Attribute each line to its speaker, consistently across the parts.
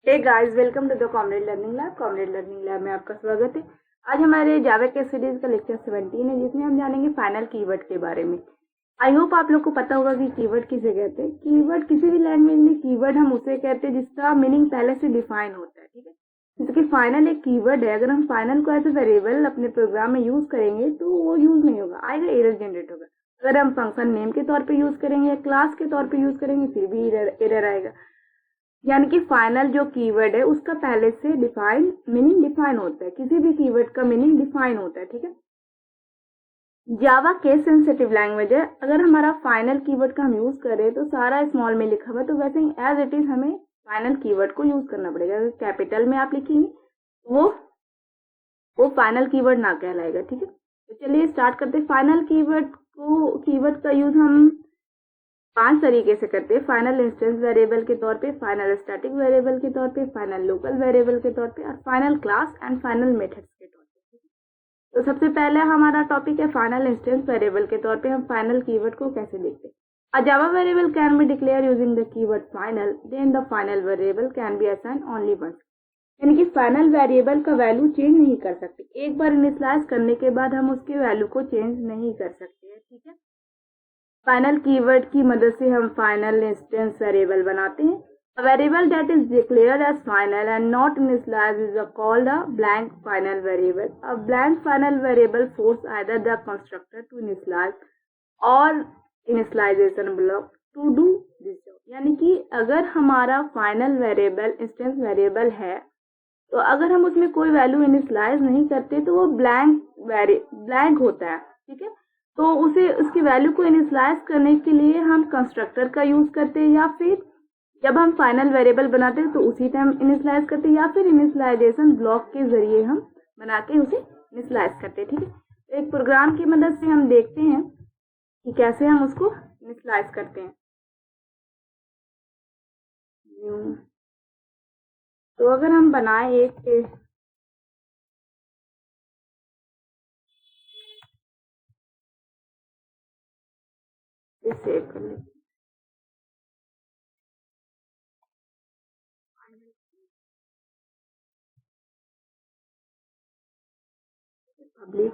Speaker 1: Hey guys, welcome to the Comrade Learning Lab. Comrade Learning Lab में आपका स्वागत है। आज हमारे जावा के सीरीज का लेक्चर 17 है, जिसमें हम जानेंगे फाइनल कीवर्ड के बारे में। आई होप आप लोग को पता होगा कि कीवर्ड किसे कहते हैं। कीवर्ड किसी भी लैंग्वेज में कीवर्ड हम उसे कहते हैं जिसका मीनिंग पहले से डिफाइन होता है, ठीक है। जैसे कि फाइनल एक कीवर्ड है। अगर हम फाइनल को एज ए वेरिएबल अपने प्रोग्राम में यूज करेंगे तो वो यूज नहीं होगा, आएगा एरर जनरेट होगा। अगर हम फंक्शन नेम के तौर पे यूज करेंगे या क्लास के तौर पे यूज करेंगे फिर भी एरर आएगा। यानी कि फाइनल जो कीवर्ड है उसका पहले से मीनिंग डिफाइन होता है। किसी भी कीवर्ड का मीनिंग डिफाइन होता है, ठीक है। जावा केस सेंसिटिव लैंग्वेज है। अगर हमारा फाइनल कीवर्ड का हम यूज करें तो सारा स्मॉल में लिखा हुआ है, तो वैसे ही एज इट इज हमें फाइनल कीवर्ड को यूज करना पड़ेगा। अगर कैपिटल में आप लिखेंगे वो फाइनल कीवर्ड ना कहलाएगा, ठीक है। तो चलिए स्टार्ट करते हैं। फाइनल कीवर्ड का यूज हम 5 तरीके से करते हैं। फाइनल इंस्टेंस वेरिएबल के तौर पे, फाइनल स्टैटिक वेरिएबल के तौर पे, फाइनल लोकल वेरिएबल के तौर पे और final class and final methods के तौर पे। तो सबसे पहले हमारा टॉपिक है फाइनल इंस्टेंस वेरिएबल के तौर पे हम फाइनल कीवर्ड को कैसे देखते हैं। A Java variable can be declared using the keyword final, then the final variable can be assigned only once। यानी कि फाइनल वेरिएबल का वैल्यू चेंज नहीं कर सकते। एक बार इनिशियलाइज करने के बाद हम उसके वैल्यू को चेंज नहीं कर सकते हैं, ठीक है। फाइनल कीवर्ड की मदद से हम फाइनल इंस्टेंस वेरिएबल बनाते हैं। A variable that is declared as final and not initialized is called a blank final variable। A blank final variable forces either the constructor to initialize or initialization block to do this job। यानी कि अगर हमारा final variable instance variable है तो अगर हम उसमें कोई वैल्यू इनिशियलाइज नहीं करते तो वो ब्लैंक होता है, ठीक है। तो उसे उसकी वैल्यू को इनिशियलाइज करने के लिए हम कंस्ट्रक्टर का यूज करते हैं, या फिर जब हम फाइनल वेरिएबल बनाते हैं तो उसी टाइम इनिशियलाइज करते हैं, या फिर इनिशियलाइजेशन ब्लॉक के जरिए हम बना के उसे इनिशियलाइज करते हैं, ठीक है। तो एक प्रोग्राम की मदद से हम देखते हैं कि कैसे हम उसको इनिशियलाइज करते हैं। तो अगर हम बनाए एक सेव कर लेते पब्लिक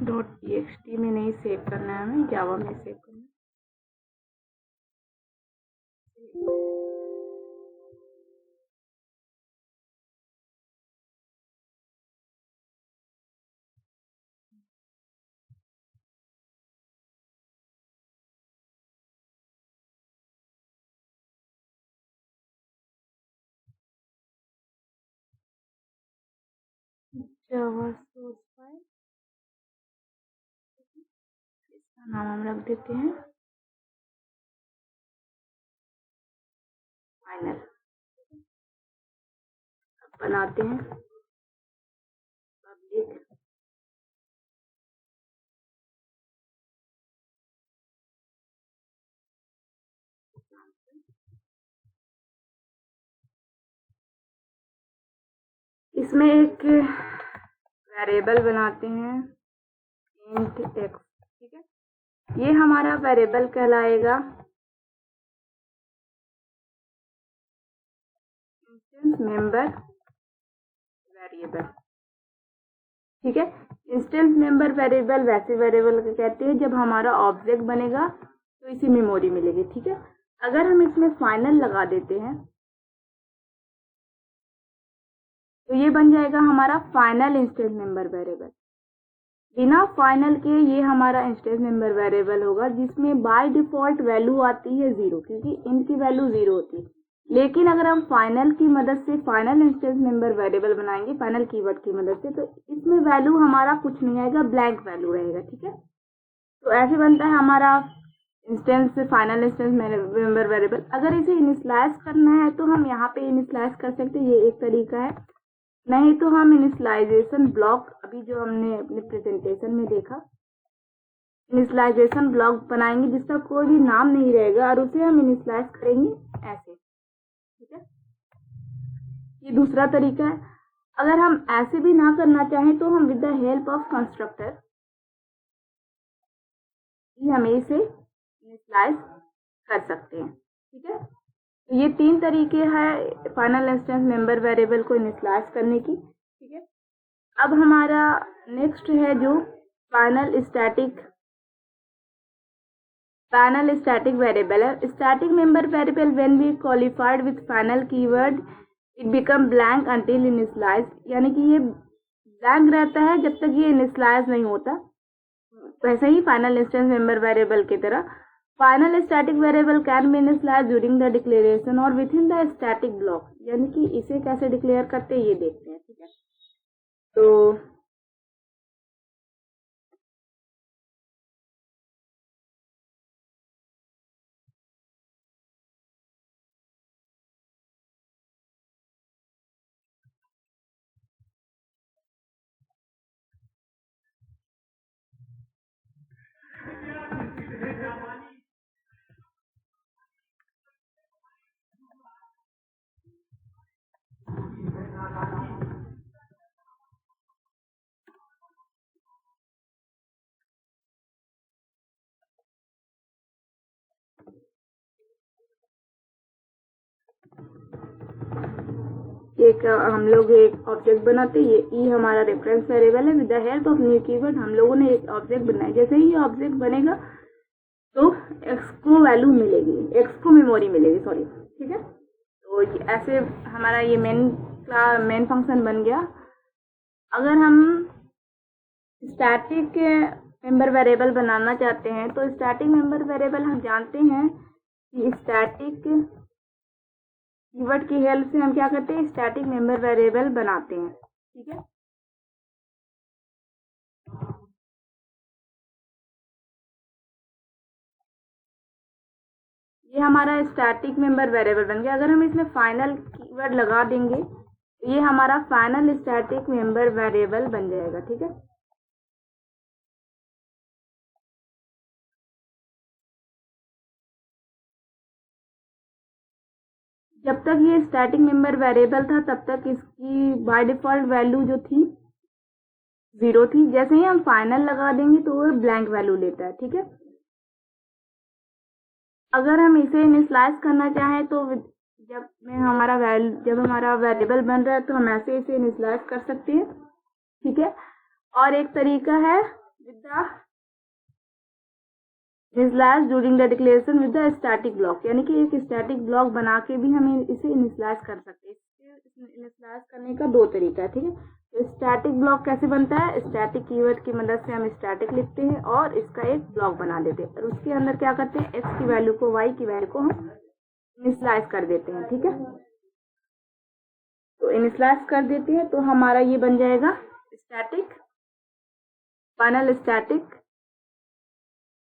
Speaker 1: .txt में नहीं सेव करना है, हमें जावा में सेव करना है। जावा सोर्स फाइल, इसका नाम हम रख देते हैं फाइनल। बनाते हैं पब्लिक इसमें एक वेरिएबल बनाते हैं इंट x, ठीक है। ये हमारा वेरिएबल कहलाएगा इंस्टेंस मेंबर वेरिएबल, ठीक है। इंस्टेंस मेंबर वेरिएबल वैसे वेरिएबल को कहते हैं जब हमारा ऑब्जेक्ट बनेगा तो इसी मेमोरी मिलेगी, ठीक है। अगर हम इसमें फाइनल लगा देते हैं तो ये बन जाएगा हमारा फाइनल इंस्टेंस मेंबर वेरिएबल। बिना फाइनल के ये हमारा इंस्टेंस मेंबर वेरिएबल होगा, जिसमें बाय डिफॉल्ट वैल्यू आती है 0, क्योंकि int की वैल्यू 0 होती है। लेकिन अगर हम फाइनल की मदद से फाइनल इंस्टेंस मेंबर वेरिएबल बनाएंगे फाइनल कीवर्ड की मदद से, तो इसमें वैल्यू हमारा कुछ नहीं आएगा, ब्लैंक वैल्यू रहेगा, ठीक है। तो ऐसे बनता है हमारा instance final instance member variable. अगर इसे इनिशियलाइज करना है तो हम यहाँ पे इनिशियलाइज कर सकते हैं, ये एक तरीका है। नहीं तो हम इनिशियलाइजेशन ब्लॉक, अभी जो हमने अपने प्रेजेंटेशन में देखा, इनिशियलाइजेशन ब्लॉक बनाएंगे जिसका कोई भी नाम नहीं रहेगा और उसे हम इनिशियलाइज करेंगे ऐसे, ठीक है। ये दूसरा तरीका है। अगर हम ऐसे भी ना करना चाहें तो हम with the help of constructor हमें इसे इनिशियलाइज कर सकते हैं, ठीक है। तो ये 3 तरीके हैं फाइनल इंस्टेंस मेंबर वेरिएबल को इनिशियलाइज करने की, ठीक है। अब हमारा नेक्स्ट है जो फाइनल स्टैटिक वेरिएबल है। Static member variable when we qualified with final keyword it become blank until initialize, यानी कि ये ब्लैंक रहता है जब तक ये इनिशियलाइज नहीं होता। वैसे ही फाइनल इंस्टेंस मेंबर वेरिएबल की तरह final static variable can be initialize during the declaration और within the static block, यानी कि इसे कैसे डिक्लेयर करते हैं ये देखते हैं, ठीक है। तो हम लोग एक ऑब्जेक्ट बनाते हैं, ये हमारा रेफरेंस वेरिएबल है। With the help of new keyword हम लोगों ने एक ऑब्जेक्ट बनाया। जैसे ही ये ऑब्जेक्ट बनेगा तो एक्स को वैल्यू मिलेगी, एक्स को मेमोरी मिलेगी, सॉरी, ठीक है। तो ऐसे हमारा ये मेन फंक्शन बन गया। अगर हम स्टैटिक मेंबर वेरिएबल बनाना चाहते हैं तो स्टैटिक मेंबर वेरिएबल हम जानते हैं कि स्टैटिक कीवर्ड की हेल्प से हम क्या करते हैं, स्टैटिक मेंबर वेरिएबल बनाते हैं, ठीक है। ये हमारा स्टैटिक मेंबर वेरिएबल बन गया। अगर हम इसमें फाइनल कीवर्ड लगा देंगे तो ये हमारा फाइनल स्टैटिक मेंबर वेरिएबल बन जाएगा, ठीक है। जब तक ये स्टैटिक मेंबर वेरिएबल था तब तक इसकी बाय डिफॉल्ट वैल्यू जो थी 0 थी। जैसे ही हम फाइनल लगा देंगे तो वो ब्लैंक वैल्यू लेता है, ठीक है। अगर हम इसे इनिशियलाइज करना चाहें तो जब हमारा वेरिएबल बन रहा है तो हम ऐसे इसे इनिशियलाइज कर सकते हैं, ठीक है। और एक तरीका है with the initialize during the declaration with the static block, यानी कि एक स्टैटिक ब्लॉक बना के भी हम इसे इनिशियलाइज कर सकते हैं। इनिशियलाइज करने का 2 तरीका है, ठीक है। तो स्टैटिक ब्लॉक कैसे बनता है, स्टैटिक कीवर्ड की मदद से हम स्टैटिक लिखते हैं और इसका एक ब्लॉक बना देते हैं और उसके अंदर क्या करते हैं, एक्स की वैल्यू को वाई की वैल्यू को हम इनिशियलाइज कर देते हैं, ठीक है। तो इनिशियलाइज कर देते हैं तो हमारा ये बन जाएगा फाइनल स्टैटिक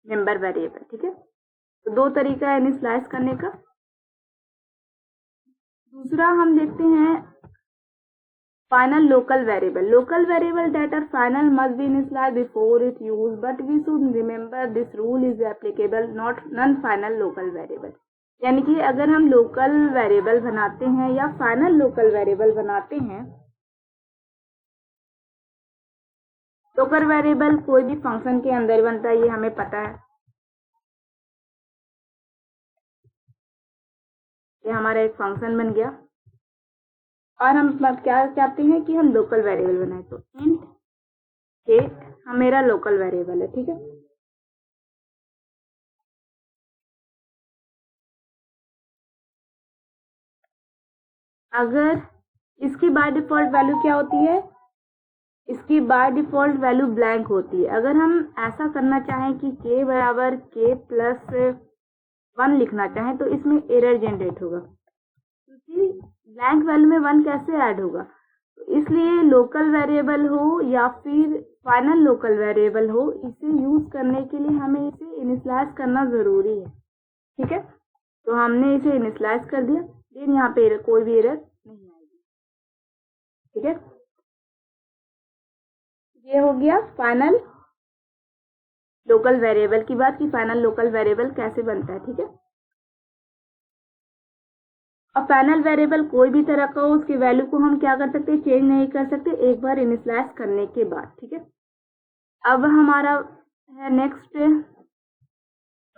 Speaker 1: मेंबर वेरिएबल, ठीक है। तो 2 तरीका है इनिशियलाइज करने का। दूसरा हम देखते हैं final local variable that are final must be initialized before its use, but we should remember this rule is applicable not non-final local variable। यानी कि अगर हम लोकल वेरिएबल बनाते हैं या फाइनल लोकल वेरिएबल बनाते हैं, लोकल वेरिएबल कोई भी फंक्शन के अंदर बनता है, ये हमें पता है। ये हमारा एक फंक्शन बन गया और हम क्या चाहते हैं कि हम लोकल वेरिएबल बनाए, तो इंट के मेरा लोकल वेरिएबल है, ठीक है। अगर इसकी बाय डिफॉल्ट वैल्यू क्या होती है, इसकी बाय डिफॉल्ट वैल्यू ब्लैंक होती है। अगर हम ऐसा करना चाहें कि k बराबर k प्लस 1 लिखना चाहें तो इसमें एरर जनरेट होगा, क्योंकि ब्लैंक वैल्यू में 1 कैसे ऐड होगा। इसलिए लोकल वेरिएबल हो या फिर फाइनल लोकल वेरिएबल हो, इसे यूज करने के लिए हमें इसे इनिशियलाइज करना जरूरी है। ठीक है, तो हमने इसे इनिशियलाइज कर दिया, देन यहाँ पे कोई भी एरर नहीं आएगी। ठीक है, ये हो गया फाइनल लोकल वेरिएबल की बात, कि फाइनल लोकल वेरिएबल कैसे बनता है। ठीक है, अब फाइनल वेरिएबल कोई भी तरह का हो, उसकी वैल्यू को हम क्या कर सकते हैं, चेंज नहीं कर सकते एक बार इनिशियलाइज करने के बाद। ठीक है, अब हमारा है नेक्स्ट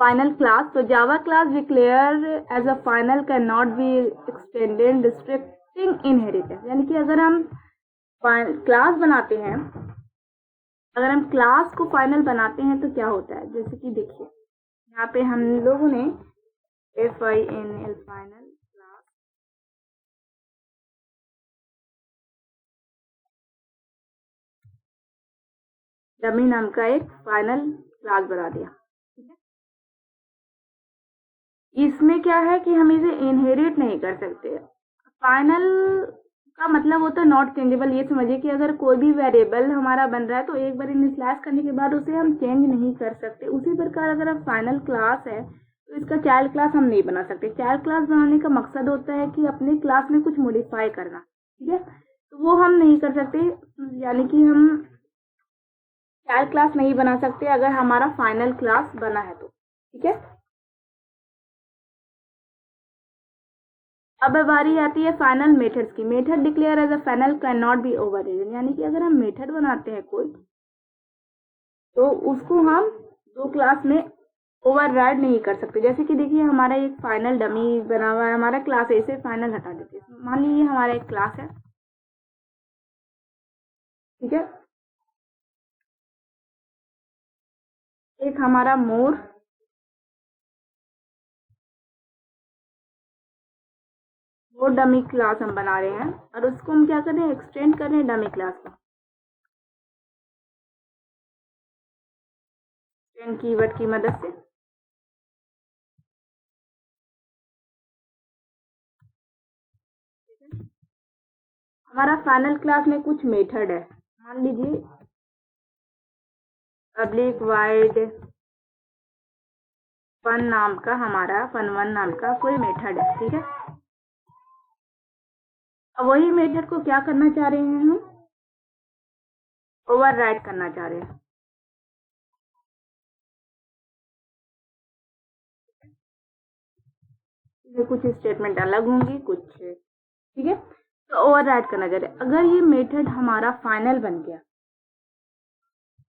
Speaker 1: फाइनल क्लास। तो Java class declare as a final can not be extended restricting inheritance. यानी कि अगर हम क्लास बनाते हैं, अगर हम क्लास को फाइनल बनाते हैं तो क्या होता है, जैसे कि देखिए यहाँ पे हम लोगों ने FINL फाइनल क्लास डमी नाम का एक फाइनल क्लास बना दिया। ठीक है, इसमें क्या है कि हम इसे इनहेरिट नहीं कर सकते। फाइनल का मतलब होता है नॉट चेंजेबल। ये समझिए कि अगर कोई भी वेरिएबल हमारा बन रहा है तो एक बार इनिशियलाइज करने के बाद उसे हम चेंज नहीं कर सकते। उसी प्रकार अगर अब फाइनल क्लास है तो इसका चाइल्ड क्लास हम नहीं बना सकते। चाइल्ड क्लास बनाने का मकसद होता है कि अपने क्लास में कुछ मॉडिफाई करना। ठीक है, तो वो हम नहीं कर सकते, यानी कि हम चाइल्ड क्लास नहीं बना सकते अगर हमारा फाइनल क्लास बना है तो। ठीक है, अब बारी आती है फाइनल मेथड्स की। Method declare as a final can not be overridden. यानी कि अगर हम मेथड बनाते हैं कोई, तो उसको हम दो क्लास में ओवरराइड नहीं कर सकते। जैसे कि देखिए हमारा एक फाइनल डमी बना हुआ है, हमारा क्लास ए से फाइनल हटा देते हैं। मान लीजिए हमारा एक क्लास है, ठीक है, एक हमारा मोर डमी क्लास हम बना रहे हैं और उसको हम क्या कर रहे हैं, एक्सटेंड कर रहे हैं डमी क्लास को एक्सटेंड कीवर्ड की मदद से। हमारा फाइनल क्लास में कुछ मेथड है, मान लीजिए पब्लिक वाइड फन नाम का, हमारा fun1 नाम का कोई मेथड है। ठीक है, अब वही मेथड को क्या करना चाह रहे हैं, हम ओवरराइड करना चाह रहे हैं। कुछ स्टेटमेंट अलग होंगी कुछ। ठीक है, तो ओवरराइड करना चाह रहे हैं। अगर ये मेथड हमारा फाइनल बन गया,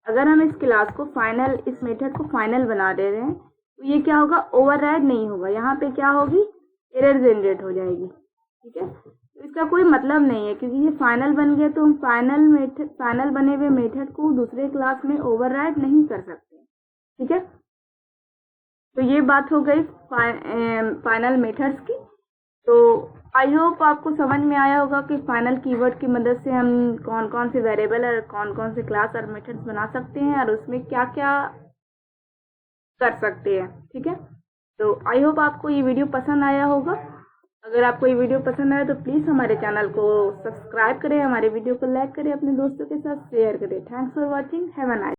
Speaker 1: अगर हम इस क्लास को फाइनल, इस मेथड को फाइनल बना दे रहे हैं, तो ये क्या होगा, ओवरराइड नहीं होगा। यहाँ पे क्या होगी, एरर जनरेट हो जाएगी। ठीक है, तो इसका कोई मतलब नहीं है, क्योंकि ये फाइनल बन गया तो हम फाइनल बने हुए मेथड को दूसरे क्लास में ओवरराइड नहीं कर सकते। ठीक है, तो ये बात हो गई फाइनल मेथड्स की। तो आई होप आपको समझ में आया होगा कि फाइनल कीवर्ड की मदद से हम कौन कौन से वेरिएबल और कौन कौन से क्लास और मेथड्स बना सकते हैं और उसमें क्या क्या कर सकते हैं। ठीक है, तो आई होप आपको ये वीडियो पसंद आया होगा। अगर आपको ये वीडियो पसंद आया तो प्लीज़ हमारे चैनल को सब्सक्राइब करें, हमारे वीडियो को लाइक करें, अपने दोस्तों के साथ शेयर करें। Thanks for watching, have a nice.